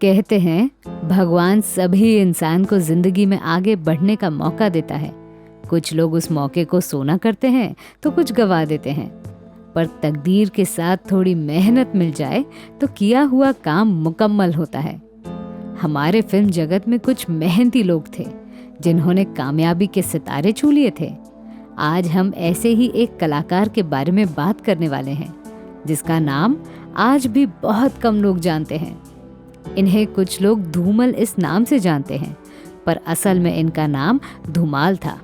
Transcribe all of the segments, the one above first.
कहते हैं भगवान सभी इंसान को जिंदगी में आगे बढ़ने का मौका देता है। कुछ लोग उस मौके को सोना करते हैं तो कुछ गवा देते हैं, पर तकदीर के साथ थोड़ी मेहनत मिल जाए तो किया हुआ काम मुकम्मल होता है। हमारे फिल्म जगत में कुछ मेहनती लोग थे जिन्होंने कामयाबी के सितारे छू लिए थे। आज हम ऐसे ही एक कलाकार के बारे में बात करने वाले हैं जिसका नाम आज भी बहुत कम लोग जानते हैं। इन्हें कुछ लोग धूमल इस नाम से जानते हैं, पर असल में इनका नाम धूमाल था।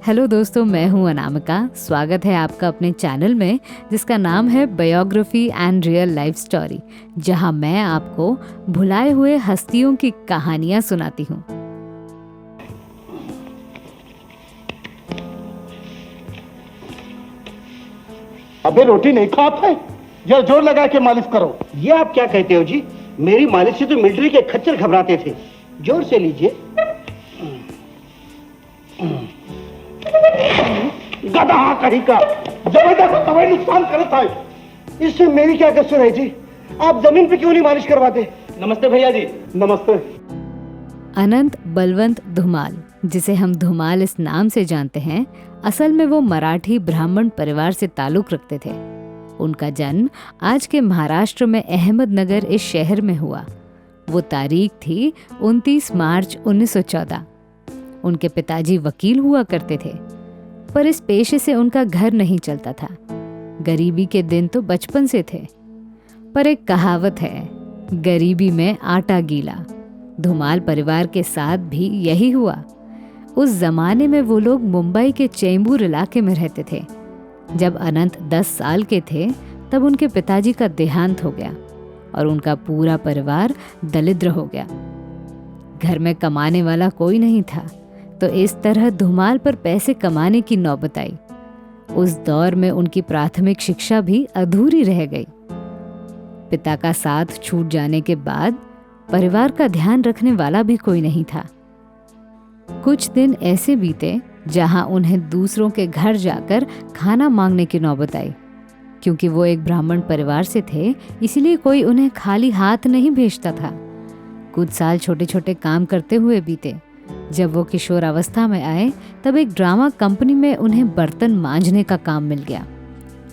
हेलो दोस्तों, मैं हूं अनामिका। स्वागत है आपका अपने चैनल में जिसका नाम है biography and real life story, जहां मैं आपको भुलाए हुए हस्तियों की कहानियां सुनाती हूं। अबे रोटी नहीं खाता है, जरा जोर लगा के मालिश करो। ये आप क्या कहते हो जी? मेरी मालिश से तो मिलिट्री के खच्चर घबराते थे। जोर से लीजिए। गधा कहीं का जबरदस्त दवाई नुकसान करता है। इससे मेरी क्या कसूर है जी? आप जमीन पे क्यों नहीं मालिश करवाते? नमस्ते भैया जी। नमस्ते। अनंत बलवंत धूमाल, जिसे हम धूमाल इस नाम से जानते हैं, असल में वो मराठी ब्राह्मण परिवार से ताल्लुक रखते थे। उनका जन्म आज के महाराष्ट्र में अहमदनगर इस शहर में हुआ। वो तारीख थी 29 मार्च 1914। उनके पिताजी वकील हुआ करते थे, पर इस पेशे से उनका घर नहीं चलता था। गरीबी के दिन तो बचपन से थे, पर एक कहावत है, गरीबी में आटा गीला। धूमाल परिवार के साथ भी यही हुआ। उस जमाने में वो लोग मुंबई के चेंबूर इलाके में रहते थे। जब अनंत 10 साल के थे तब उनके पिताजी का देहांत हो गया और उनका पूरा परिवार दरिद्र हो गया। घर में कमाने वाला कोई नहीं था, तो इस तरह धूमाल पर पैसे कमाने की नौबत आई। उस दौर में उनकी प्राथमिक शिक्षा भी अधूरी रह गई। पिता का साथ छूट जाने के बाद परिवार का ध्यान रखने वाला भी कोई नहीं था। कुछ दिन ऐसे बीते जहां उन्हें दूसरों के घर जाकर खाना मांगने की नौबत आई। क्योंकि वो एक ब्राह्मण परिवार से थे, इसलिए कोई उन्हें खाली हाथ नहीं भेजता था। कुछ साल छोटे छोटे काम करते हुए बीते। जब वो किशोर अवस्था में आए तब एक ड्रामा कंपनी में उन्हें बर्तन मांजने का काम मिल गया।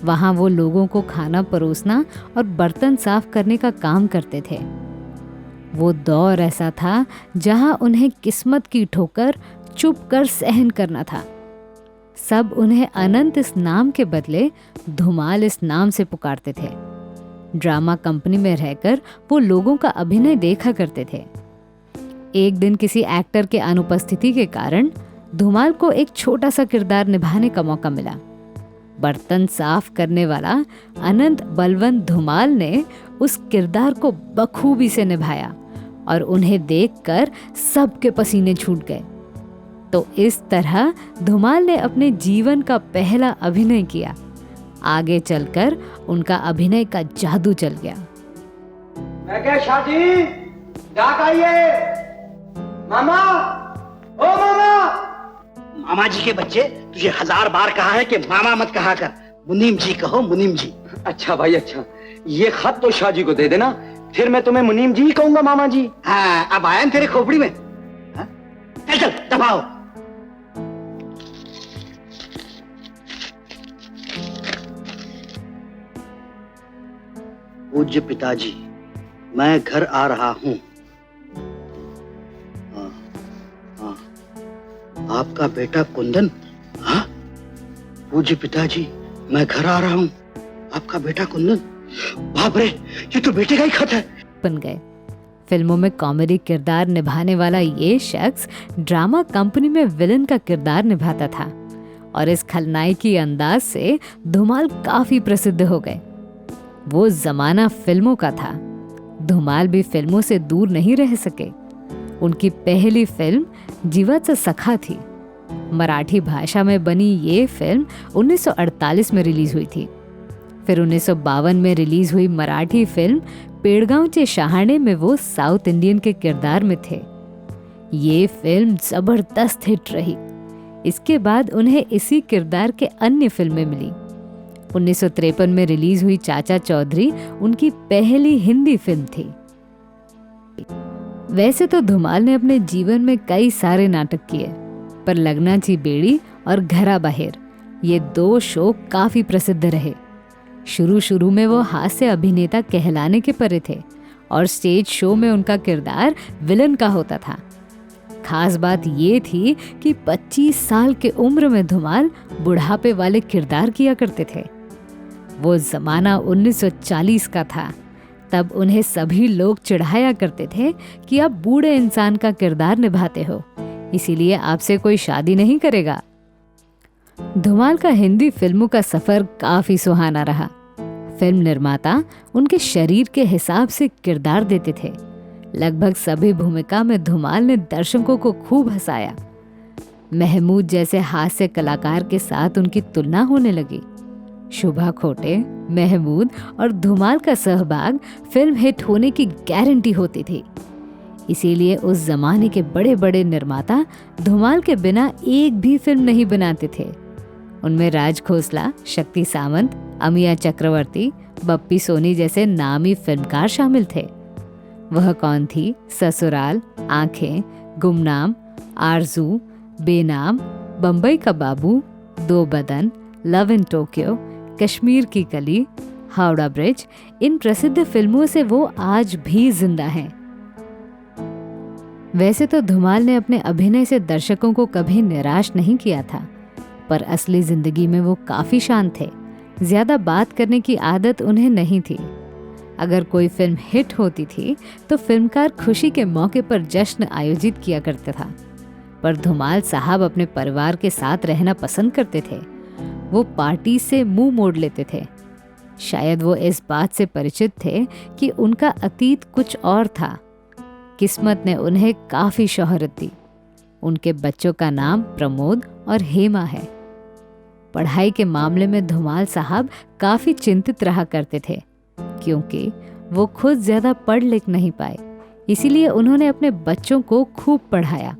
वहां वो लोगों को खाना परोसना और बर्तन साफ करने का काम करते थे। वो दौर ऐसा था जहां उन्हें किस्मत की ठोकर चुप कर सहन करना था। सब उन्हें अनंत इस नाम के बदले धूमाल इस नाम से पुकारते थे। ड्रामा कंपनी में रहकर वो लोगों का अभिनय देखा करते थे। एक दिन किसी एक्टर के अनुपस्थिति के कारण धूमाल को एक छोटा सा किरदार निभाने का मौका मिला। बर्तन साफ करने वाला अनंत बलवंत धूमाल ने उस किरदार को बखूबी से निभाया और उन्हें देखकर सबके पसीने छूट गए। तो इस तरह धूमाल ने अपने जीवन का पहला अभिनय किया। आगे चलकर उनका अभिनय का जादू चल गया। मैं क्या शादी डाक आई है? मामा, ओ मामा। मामा जी के बच्चे, तुझे 1000 बार कहा है कि मामा मत कहा कर, मुनीम जी कहो, मुनीम जी। अच्छा भाई अच्छा, ये खत तो शाह जी को दे देना, फिर मैं तुम्हें मुनीम जी ही कहूंगा मामा जी। हाँ, अब आया तेरे खोपड़ी में। हाँ? चल चल दबाओ। पूज्य पिताजी, मैं घर आ रहा हूं। आपका बेटा कुंदन। हाँ? पूज्य पिताजी, मैं घर आ रहा हूं। आपका बेटा कुंदन। बाप रे, ये तो बेटे का ही खत है। बन गए। फिल्मों में कॉमेडी किरदार निभाने वाला ये शख्स ड्रामा कंपनी में विलन का किरदार निभाता था और इस खलनायकी अंदाज से धूमाल काफी प्रसिद्ध हो गए। वो जमाना फिल्मों का था। धूमाल भी फिल्मों से दूर नहीं रह सके। उनकी पहली फिल्म जीवाचा सखा थी। मराठी भाषा में बनी ये फिल्म 1948 में रिलीज हुई थी। फिर 1952 में रिलीज हुई मराठी फिल्म पेड़गांवचे शहाणे में वो साउथ इंडियन के किरदार में थे। ये फिल्म जबरदस्त हिट रही। इसके बाद उन्हें इसी किरदार के अन्य फिल्में मिली। 1953 में रिलीज हुई चाचा चौधरी उनकी पहली हिंदी फिल्म थी। वैसे तो धुमाल ने अपने जीवन में कई सारे नाटक किए, पर लगनाची बेड़ी और घरा बाहेर ये 2 शो काफी प्रसिद्ध रहे। शुरू में वो हास्य अभिनेता कहलाने के परे थे और स्टेज शो में उनका किरदार विलन का होता था। खास बात ये थी कि 25 साल के उम्र में धुमाल बुढ़ापे वाले किरदार किया करते थे। वो जमाना 1940 का था। तब उन्हें सभी लोग चिढ़ाया करते थे कि आप बूढ़े इंसान का किरदार निभाते हो, इसीलिए आपसे कोई शादी नहीं करेगा। धुमाल का हिंदी फिल्मों का सफर काफी सुहाना रहा। फिल्म निर्माता उनके शरीर के हिसाब से किरदार देते थे। लगभग सभी भूमिका में धुमाल ने दर्शकों को खूब हंसाया। महमूद जैसे हास्य कलाकार के साथ उनकी तुलना होने लगी। शुभा खोटे, महमूद और धुमाल का सहभाग फिल्म हिट होने की गारंटी होती थी। इसीलिए उस जमाने के बड़े बड़े निर्माता धुमाल के बिना एक भी फिल्म नहीं बनाते थे। उनमें राज खोसला, शक्ति सामंत, अमिया चक्रवर्ती, बप्पी सोनी जैसे नामी फिल्मकार शामिल थे। वह कौन थी, ससुराल, आंखें, गुमनाम, आरजू, बेनाम, बम्बई का बाबू, 2 बदन, लव इन टोक्यो, कश्मीर की कली, हावड़ा ब्रिज, इन प्रसिद्ध फिल्मों से वो आज भी जिंदा हैं। वैसे तो धुमाल ने अपने अभिनय से दर्शकों को कभी निराश नहीं किया था, पर असली जिंदगी में वो काफी शांत थे। ज्यादा बात करने की आदत उन्हें नहीं थी। अगर कोई फिल्म हिट होती थी तो फिल्मकार खुशी के मौके पर जश्न आयोजित किया करता था, पर धुमाल साहब अपने परिवार के साथ रहना पसंद करते थे। वो पार्टी से मुंह मोड़ लेते थे। शायद वो इस बात से परिचित थे कि उनका अतीत कुछ और था। किस्मत ने उन्हें काफी शोहरत दी। उनके बच्चों का नाम प्रमोद और हेमा है। पढ़ाई के मामले में धुमाल साहब काफी चिंतित रहा करते थे, क्योंकि वो खुद ज्यादा पढ़ लिख नहीं पाए। इसीलिए उन्होंने अपने बच्चों को खूब पढ़ाया।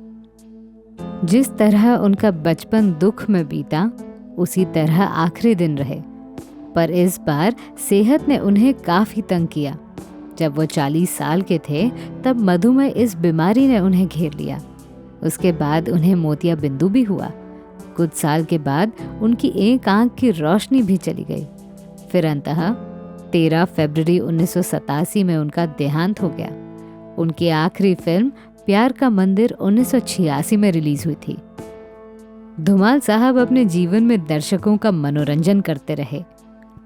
जिस तरह उनका बचपन दुख में बीता, उसी तरह आखिरी दिन रहे। पर इस बार सेहत ने उन्हें काफी तंग किया। जब वो 40 साल के थे तब मधुमेह इस बीमारी ने उन्हें घेर लिया। उसके बाद उन्हें मोतिया बिंदु भी हुआ। कुछ साल के बाद उनकी एक आंख की रोशनी भी चली गई। फिर अंततः 13 फरवरी 1987 में उनका देहांत हो गया। उनकी आखिरी फिल्म प्यार का मंदिर 1986 में रिलीज हुई थी। धुमाल साहब अपने जीवन में दर्शकों का मनोरंजन करते रहे,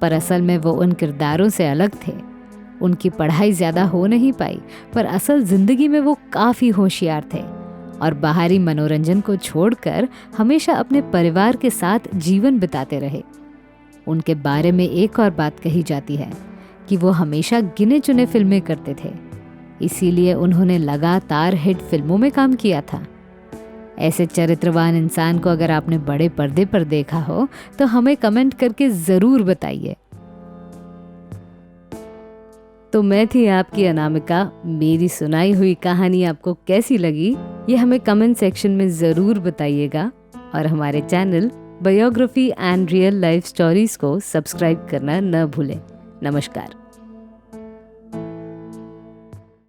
पर असल में वो उन किरदारों से अलग थे। उनकी पढ़ाई ज्यादा हो नहीं पाई, पर असल जिंदगी में वो काफी होशियार थे और बाहरी मनोरंजन को छोड़कर हमेशा अपने परिवार के साथ जीवन बिताते रहे। उनके बारे में एक और बात कही जाती है कि वो हमेशा गिने चुने फिल्में करते थे, इसीलिए उन्होंने लगातार हिट फिल्मों में काम किया था। ऐसे चरित्रवान इंसान को अगर आपने बड़े पर्दे पर देखा हो तो हमें कमेंट करके जरूर बताइए। तो मैं थी आपकी अनामिका। मेरी सुनाई हुई कहानी आपको कैसी लगी ये हमें कमेंट सेक्शन में ज़रूर बताइएगा, और हमारे channel biography and real life stories को सब्सक्राइब करना न भूलें। नमस्कार।